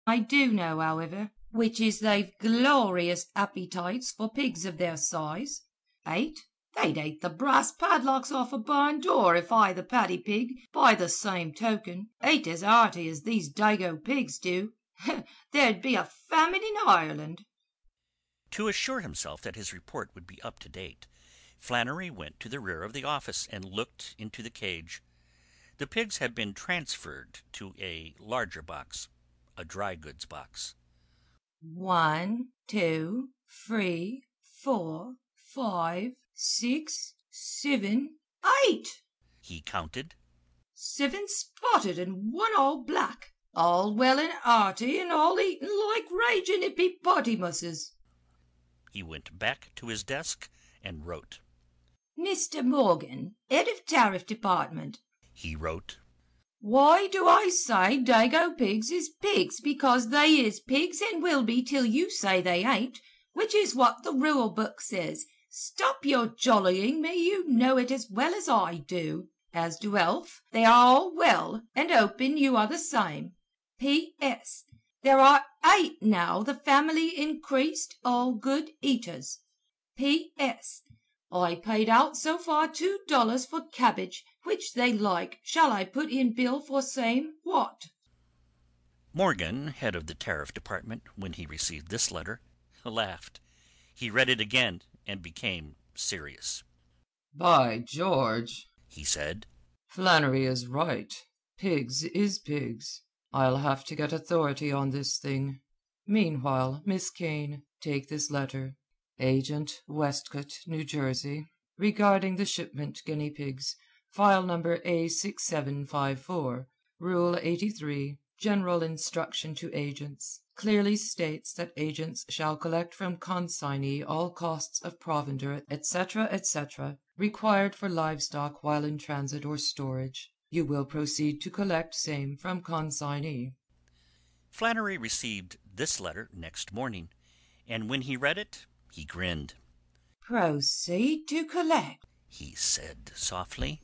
I do know, however, which is they've glorious appetites for pigs of their size. Ate? They'd ate the brass padlocks off a barn door if I, the paddy pig, by the same token, ate as hearty as these dago pigs do. There'd be a famine in Ireland. To assure himself that his report would be up to date, Flannery went to the rear of the office and looked into the cage. The pigs had been transferred to a larger box, a dry goods box. 1, 2, 3, 4, 5, 6, 7, 8, he counted. 7 spotted and 1 all black, all well and hearty and all eaten like raging hippopotamuses. He went back to his desk and wrote. Mr. Morgan, Head of Tariff Department, he wrote. Why do I say dago pigs is pigs? Because they is pigs and will be till you say they ain't, which is what the rule book says. Stop your jollying me, you know it as well as I do. As do Elf, they are all well, and hoping you are the same. P.S. There are 8 now, the family increased, all good eaters. P.S. I paid out so far $2 for cabbage, which they like. Shall I put in bill for same what? Morgan, head of the Tariff Department, when he received this letter, laughed. He read it again and became serious. By George, he said, Flannery is right. Pigs is pigs. I'll have to get authority on this thing. Meanwhile, Miss Kane, take this letter. Agent, Westcott, New Jersey, regarding the shipment guinea pigs, file number A6754, Rule 83, General Instruction to Agents, clearly states that agents shall collect from consignee all costs of provender, etc., etc., required for livestock while in transit or storage. You will proceed to collect same from consignee. Flannery received this letter next morning, and when he read it, he grinned. Proceed to collect, he said softly.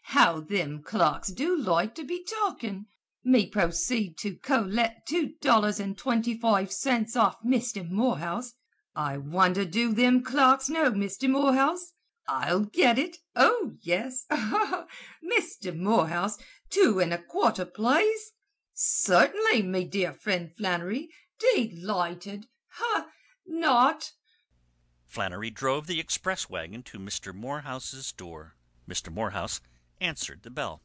How them clerks do like to be talking. Me proceed to collect $2.25 off Mr. Morehouse. I wonder do them clerks know Mr. Morehouse? I'll get it. Oh, yes. Mr. Morehouse, 2 1/4, please. Certainly, me dear friend Flannery. Delighted. Ha! Not. Flannery drove the express wagon to Mr. Morehouse's door. Mr. Morehouse answered the bell.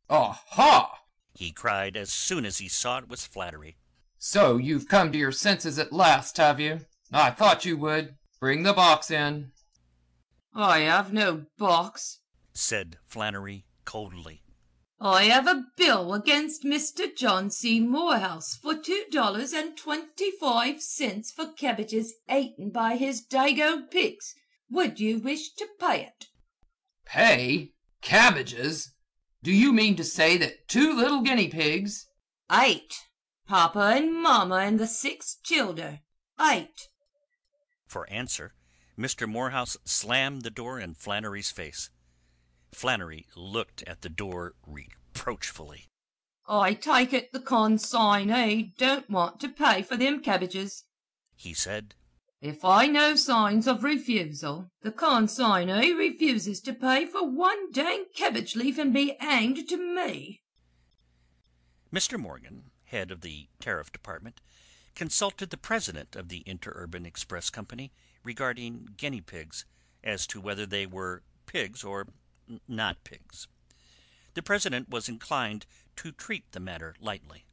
Aha! he cried as soon as he saw it was Flannery. So you've come to your senses at last, have you? I thought you would. Bring the box in. I have no box, said Flannery coldly. I have a bill against Mr. John C. Morehouse for $2.25 for cabbages eaten by his dago pigs. Would you wish to pay it? Pay? Cabbages? Do you mean to say that 2 little guinea pigs? 8. Papa and Mama and the 6 children. 8. For answer, Mr. Morehouse slammed the door in Flannery's face. Flannery looked at the door reproachfully. I take it the consignee don't want to pay for them cabbages, he said. If I know signs of refusal, the consignee refuses to pay for 1 dang cabbage leaf and be hanged to me. Mr. Morgan, head of the Tariff Department, consulted the president of the Interurban Express Company regarding guinea pigs as to whether they were pigs or not pigs. The president was inclined to treat the matter lightly.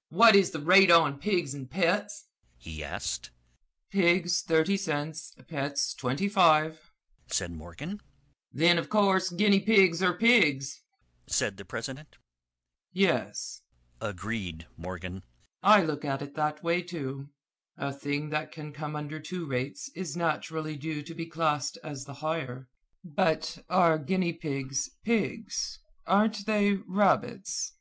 What is the rate on pigs and pets? he asked. Pigs 30 cents, pets 25, said Morgan. Then of course guinea pigs are pigs, said the president. Yes, agreed Morgan. I look at it that way too. A thing that can come under 2 rates is naturally due to be classed as the higher. But are guinea pigs pigs? Aren't they rabbits?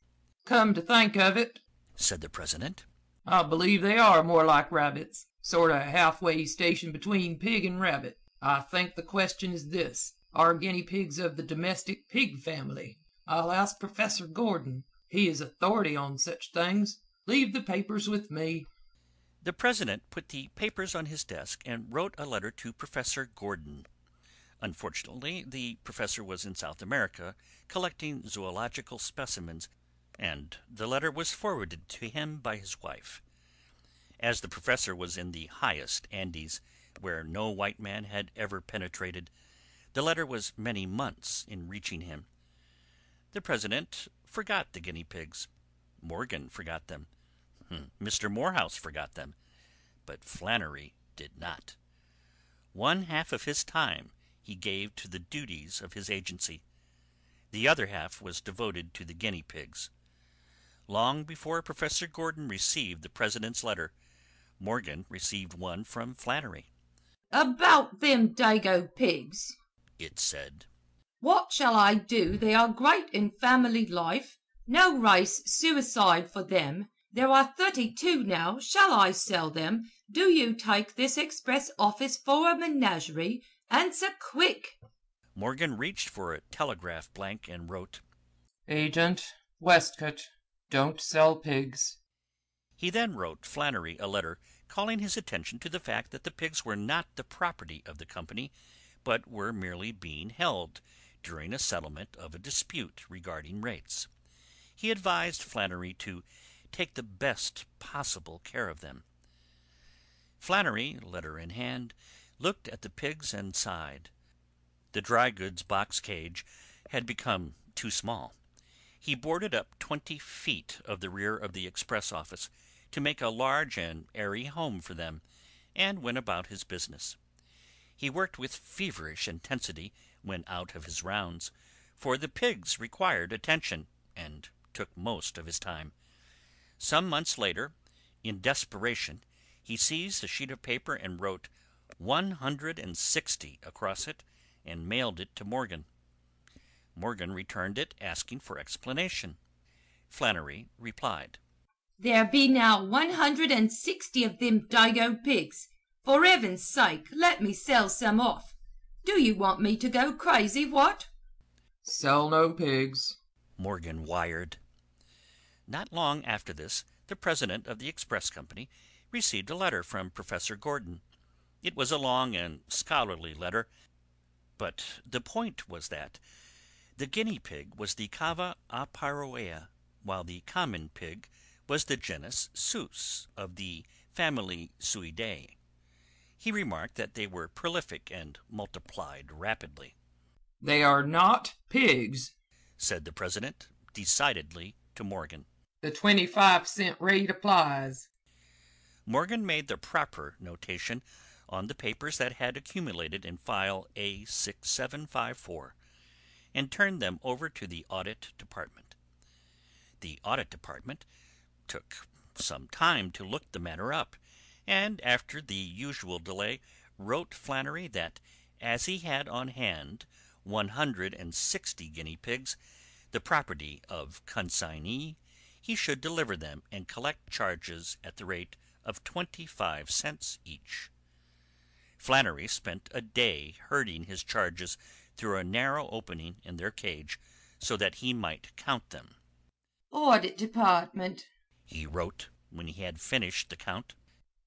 Come to think of it, said the president, I believe they are more like rabbits, sort of halfway station between pig and rabbit. I think the question is this: are guinea pigs of the domestic pig family? I'll ask Professor Gordon. He is authority on such things. Leave the papers with me. The president put the papers on his desk and wrote a letter to Professor Gordon. Unfortunately, the professor was in South America collecting zoological specimens, and the letter was forwarded to him by his wife. As the professor was in the highest Andes, where no white man had ever penetrated, the letter was many months in reaching him. The president forgot the guinea pigs. Morgan forgot them. Mr. Morehouse forgot them. But Flannery did not. One half of his time he gave to the duties of his agency. The other half was devoted to the guinea pigs. Long before Professor Gordon received the president's letter, Morgan received one from Flannery. "About them dago pigs," It said. "what shall I do? They are great in family life. No race suicide for them. There are 32 now. Shall I sell them? Do you take this express office for a menagerie? Answer quick." Morgan reached for a telegraph blank and wrote, Agent Westcott, don't sell pigs. He then wrote Flannery a letter calling his attention to the fact that the pigs were not the property of the company, but were merely being held during a settlement of a dispute regarding rates. He advised Flannery to take the best possible care of them. Flannery, letter in hand, looked at the pigs and sighed. The dry goods box cage had become too small. He boarded up 20 feet of the rear of the express office to make a large and airy home for them, and went about his business. He worked with feverish intensity when out of his rounds, for the pigs required attention and took most of his time. Some months later, in desperation, he seized a sheet of paper and wrote 160 across it and mailed it to Morgan. Morgan returned it asking for explanation. Flannery replied, "There be now 160 of them dago pigs. For heaven's sake, let me sell some off. Do you want me to go crazy, what?" Sell no pigs, Morgan wired. Not long after this, the president of the express company received a letter from Professor Gordon. It was a long and scholarly letter, but the point was that the guinea pig was the Cava aparoea, while the common pig was the genus Sus of the family Suidae. He remarked that they were prolific and multiplied rapidly. They are not pigs, Said the president decidedly to Morgan. The 25-cent rate applies. Morgan made the proper notation on the papers that had accumulated in file A6754 and turned them over to the audit department. The audit department took some time to look the matter up, and after the usual delay wrote Flannery that as he had on hand 160 guinea pigs, the property of consignee, he should deliver them and collect charges at the rate of 25 cents each. Flannery spent a day herding his charges through a narrow opening in their cage so that he might count them. "Audit department," He wrote when he had finished the count.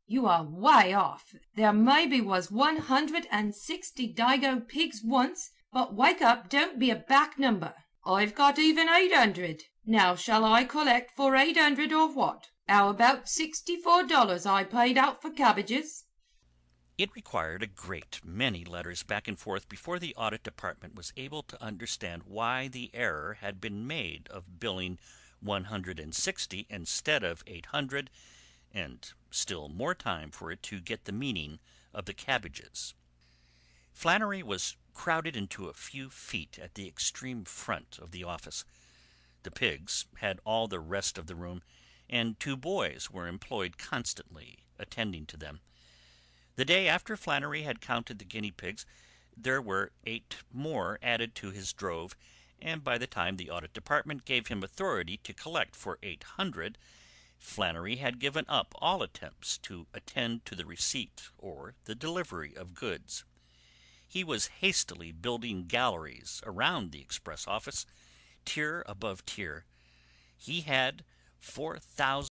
"you are way off. There maybe was 160 dago pigs once, but wake up don't be a back number. I've got even 800. Now shall I collect for 800 or what? How about $64 I paid out for cabbages?" It required a great many letters back and forth before the audit department was able to understand why the error had been made of billing 160 instead of 800, and still more time for it to get the meaning of the cabbages. Flannery was crowded into a few feet at the extreme front of the office. The pigs had all the rest of the room, and 2 boys were employed constantly attending to them. The day after Flannery had counted the guinea pigs, there were 8 more added to his drove, and by the time the audit department gave him authority to collect for 800, Flannery had given up all attempts to attend to the receipt or the delivery of goods. He was hastily building galleries around the express office, tier above tier. he had 4,000